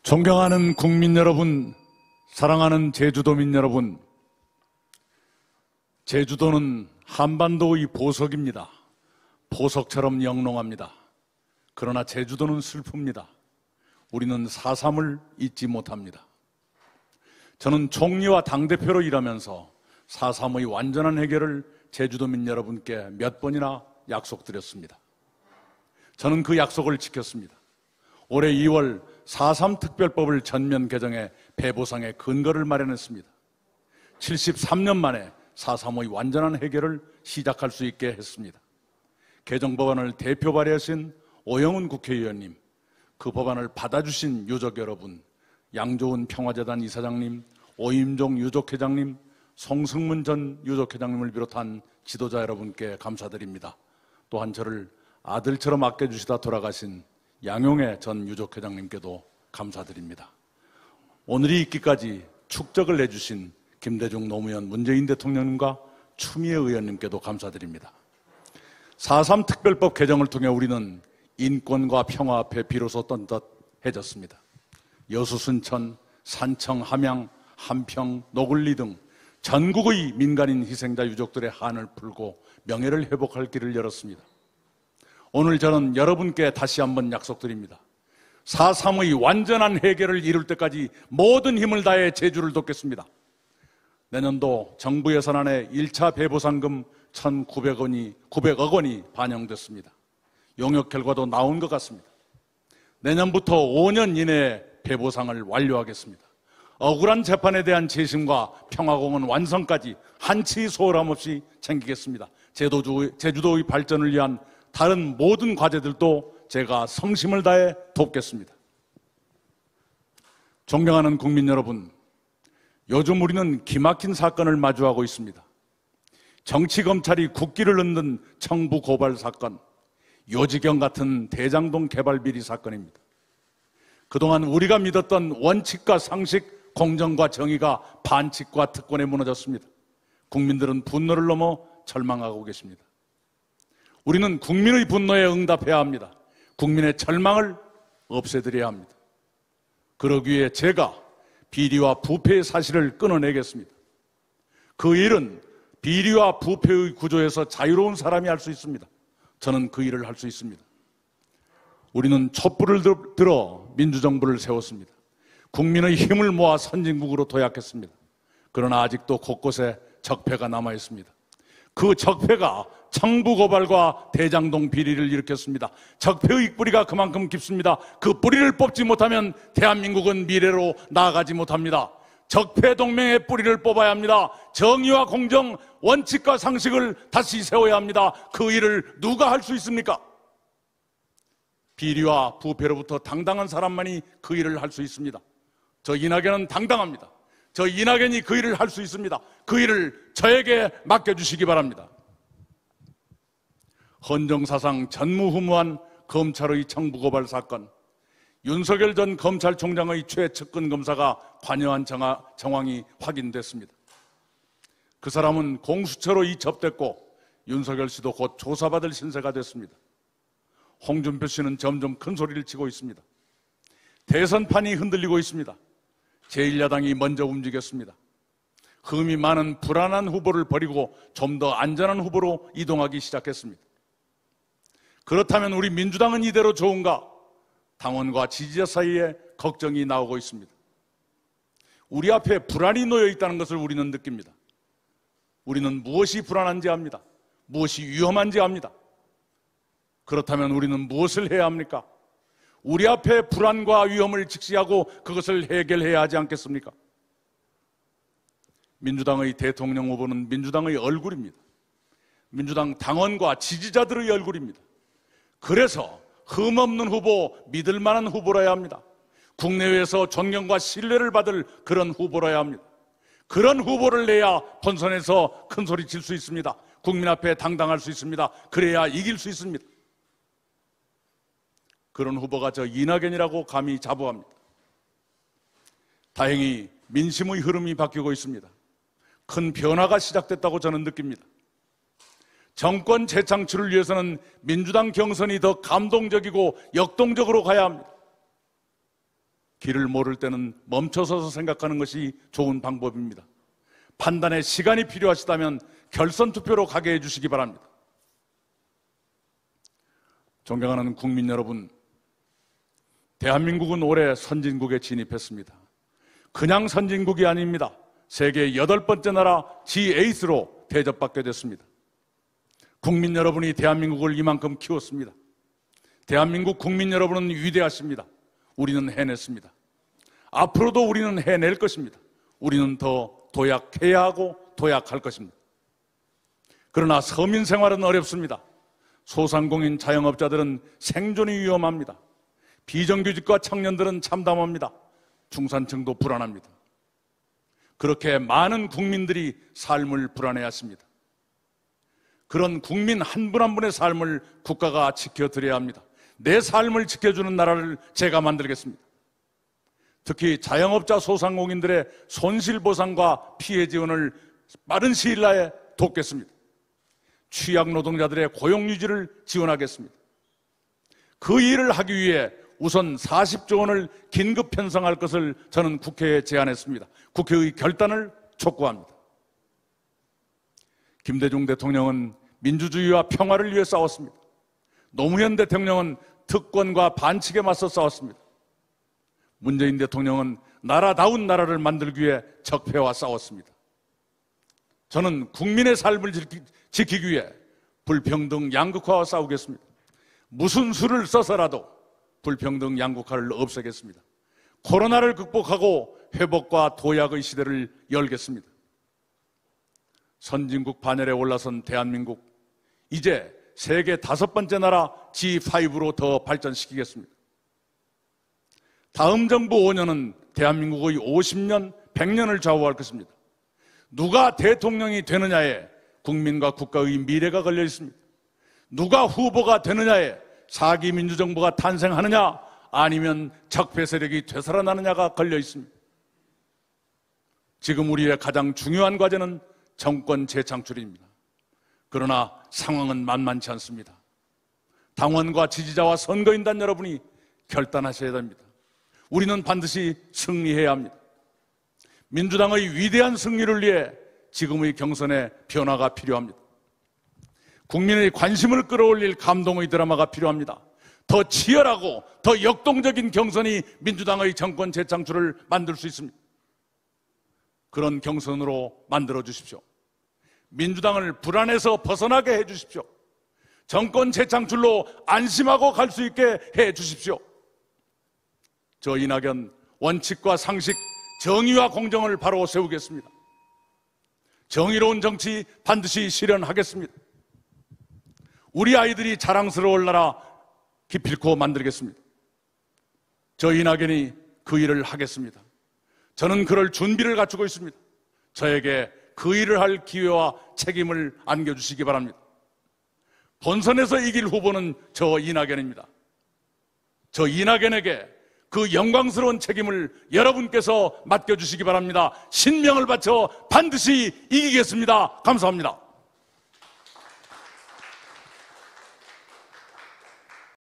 존경하는 국민 여러분, 사랑하는 제주도민 여러분, 제주도는 한반도의 보석입니다. 보석처럼 영롱합니다. 그러나 제주도는 슬픕니다. 우리는 4.3을 잊지 못합니다. 저는 총리와 당대표로 일하면서 4.3의 완전한 해결을 제주도민 여러분께 몇 번이나 약속드렸습니다. 저는 그 약속을 지켰습니다. 올해 2월 4.3 특별법을 전면 개정해 배보상의 근거를 마련했습니다. 73년 만에 4.3의 완전한 해결을 시작할 수 있게 했습니다. 개정 법안을 대표 발의하신 오영훈 국회의원님, 그 법안을 받아주신 유족 여러분, 양조은 평화재단 이사장님, 오임종 유족회장님, 송승문 전 유족회장님을 비롯한 지도자 여러분께 감사드립니다. 또한 저를 아들처럼 아껴주시다 돌아가신 양용애 전 유족회장님께도 감사드립니다. 오늘이 있기까지 축적을 내주신 김대중 노무현 문재인 대통령님과 추미애 의원님께도 감사드립니다. 4.3 특별법 개정을 통해 우리는 인권과 평화 앞에 비로소 떳떳해졌습니다. 여수, 순천, 산청, 함양, 한평, 노굴리 등 전국의 민간인 희생자 유족들의 한을 풀고 명예를 회복할 길을 열었습니다. 오늘 저는 여러분께 다시 한번 약속드립니다. 4.3의 완전한 해결을 이룰 때까지 모든 힘을 다해 제주를 돕겠습니다. 내년도 정부 예산안에 1차 배보상금 1,900억 원이 반영됐습니다. 용역 결과도 나온 것 같습니다. 내년부터 5년 이내에 배보상을 완료하겠습니다. 억울한 재판에 대한 재심과 평화공원 완성까지 한치 소홀함 없이 챙기겠습니다. 제주도의 발전을 위한 다른 모든 과제들도 제가 성심을 다해 돕겠습니다. 존경하는 국민 여러분, 요즘 우리는 기막힌 사건을 마주하고 있습니다. 정치검찰이 국기를 흔든 청부 고발 사건, 요지경 같은 대장동 개발 비리 사건입니다. 그동안 우리가 믿었던 원칙과 상식, 공정과 정의가 반칙과 특권에 무너졌습니다. 국민들은 분노를 넘어 절망하고 계십니다. 우리는 국민의 분노에 응답해야 합니다. 국민의 절망을 없애드려야 합니다. 그러기 위해 제가 비리와 부패의 사실을 끊어내겠습니다. 그 일은 비리와 부패의 구조에서 자유로운 사람이 할 수 있습니다. 저는 그 일을 할 수 있습니다. 우리는 촛불을 들어 민주정부를 세웠습니다. 국민의 힘을 모아 선진국으로 도약했습니다. 그러나 아직도 곳곳에 적폐가 남아있습니다. 그 적폐가 청부고발과 대장동 비리를 일으켰습니다. 적폐의 뿌리가 그만큼 깊습니다. 그 뿌리를 뽑지 못하면 대한민국은 미래로 나아가지 못합니다. 적폐동맹의 뿌리를 뽑아야 합니다. 정의와 공정, 원칙과 상식을 다시 세워야 합니다. 그 일을 누가 할 수 있습니까? 비리와 부패로부터 당당한 사람만이 그 일을 할 수 있습니다. 저 이낙연은 당당합니다. 저 이낙연이 그 일을 할 수 있습니다. 그 일을 저에게 맡겨주시기 바랍니다. 헌정사상 전무후무한 검찰의 청부고발 사건, 윤석열 전 검찰총장의 최측근 검사가 관여한 정황이 확인됐습니다. 그 사람은 공수처로 이첩됐고 윤석열 씨도 곧 조사받을 신세가 됐습니다. 홍준표 씨는 점점 큰 소리를 치고 있습니다. 대선판이 흔들리고 있습니다. 제1야당이 먼저 움직였습니다. 흠이 많은 불안한 후보를 버리고 좀 더 안전한 후보로 이동하기 시작했습니다. 그렇다면 우리 민주당은 이대로 좋은가? 당원과 지지자 사이에 걱정이 나오고 있습니다. 우리 앞에 불안이 놓여 있다는 것을 우리는 느낍니다. 우리는 무엇이 불안한지 압니다. 무엇이 위험한지 압니다. 그렇다면 우리는 무엇을 해야 합니까? 우리 앞에 불안과 위험을 직시하고 그것을 해결해야 하지 않겠습니까? 민주당의 대통령 후보는 민주당의 얼굴입니다. 민주당 당원과 지지자들의 얼굴입니다. 그래서 흠없는 후보, 믿을 만한 후보라야 합니다. 국내외에서 존경과 신뢰를 받을 그런 후보라야 합니다. 그런 후보를 내야 본선에서 큰 소리 칠 수 있습니다. 국민 앞에 당당할 수 있습니다. 그래야 이길 수 있습니다. 그런 후보가 저 이낙연이라고 감히 자부합니다. 다행히 민심의 흐름이 바뀌고 있습니다. 큰 변화가 시작됐다고 저는 느낍니다. 정권 재창출을 위해서는 민주당 경선이 더 감동적이고 역동적으로 가야 합니다. 길을 모를 때는 멈춰서서 생각하는 것이 좋은 방법입니다. 판단에 시간이 필요하시다면 결선 투표로 가게 해주시기 바랍니다. 존경하는 국민 여러분, 대한민국은 올해 선진국에 진입했습니다. 그냥 선진국이 아닙니다. 세계 8번째 나라 G8로 대접받게 됐습니다. 국민 여러분이 대한민국을 이만큼 키웠습니다. 대한민국 국민 여러분은 위대하십니다. 우리는 해냈습니다. 앞으로도 우리는 해낼 것입니다. 우리는 더 도약해야 하고 도약할 것입니다. 그러나 서민 생활은 어렵습니다. 소상공인 자영업자들은 생존이 위험합니다. 비정규직과 청년들은 참담합니다. 중산층도 불안합니다. 그렇게 많은 국민들이 삶을 불안해하십니다. 그런 국민 한 분 한 분의 삶을 국가가 지켜드려야 합니다. 내 삶을 지켜주는 나라를 제가 만들겠습니다. 특히 자영업자 소상공인들의 손실보상과 피해 지원을 빠른 시일 내에 돕겠습니다. 취약 노동자들의 고용유지를 지원하겠습니다. 그 일을 하기 위해 우선 40조 원을 긴급 편성할 것을 저는 국회에 제안했습니다. 국회의 결단을 촉구합니다. 김대중 대통령은 민주주의와 평화를 위해 싸웠습니다. 노무현 대통령은 특권과 반칙에 맞서 싸웠습니다. 문재인 대통령은 나라다운 나라를 만들기 위해 적폐와 싸웠습니다. 저는 국민의 삶을 지키기 위해 불평등 양극화와 싸우겠습니다. 무슨 수를 써서라도 불평등 양극화를 없애겠습니다. 코로나를 극복하고 회복과 도약의 시대를 열겠습니다. 선진국 반열에 올라선 대한민국, 이제 세계 5번째 나라 G5로 더 발전시키겠습니다. 다음 정부 5년은 대한민국의 50년, 100년을 좌우할 것입니다. 누가 대통령이 되느냐에 국민과 국가의 미래가 걸려 있습니다. 누가 후보가 되느냐에 사기 민주정부가 탄생하느냐 아니면 적폐 세력이 되살아나느냐가 걸려 있습니다. 지금 우리의 가장 중요한 과제는 정권 재창출입니다. 그러나 상황은 만만치 않습니다. 당원과 지지자와 선거인단 여러분이 결단하셔야 됩니다. 우리는 반드시 승리해야 합니다. 민주당의 위대한 승리를 위해 지금의 경선에 변화가 필요합니다. 국민의 관심을 끌어올릴 감동의 드라마가 필요합니다. 더 치열하고 더 역동적인 경선이 민주당의 정권 재창출을 만들 수 있습니다. 그런 경선으로 만들어 주십시오. 민주당을 불안에서 벗어나게 해 주십시오. 정권 재창출로 안심하고 갈 수 있게 해 주십시오. 저 이낙연 원칙과 상식, 정의와 공정을 바로 세우겠습니다. 정의로운 정치 반드시 실현하겠습니다. 우리 아이들이 자랑스러울 나라 기필코 만들겠습니다. 저 이낙연이 그 일을 하겠습니다. 저는 그럴 준비를 갖추고 있습니다. 저에게 그 일을 할 기회와 책임을 안겨주시기 바랍니다. 본선에서 이길 후보는 저 이낙연입니다. 저 이낙연에게 그 영광스러운 책임을 여러분께서 맡겨주시기 바랍니다. 신명을 바쳐 반드시 이기겠습니다. 감사합니다.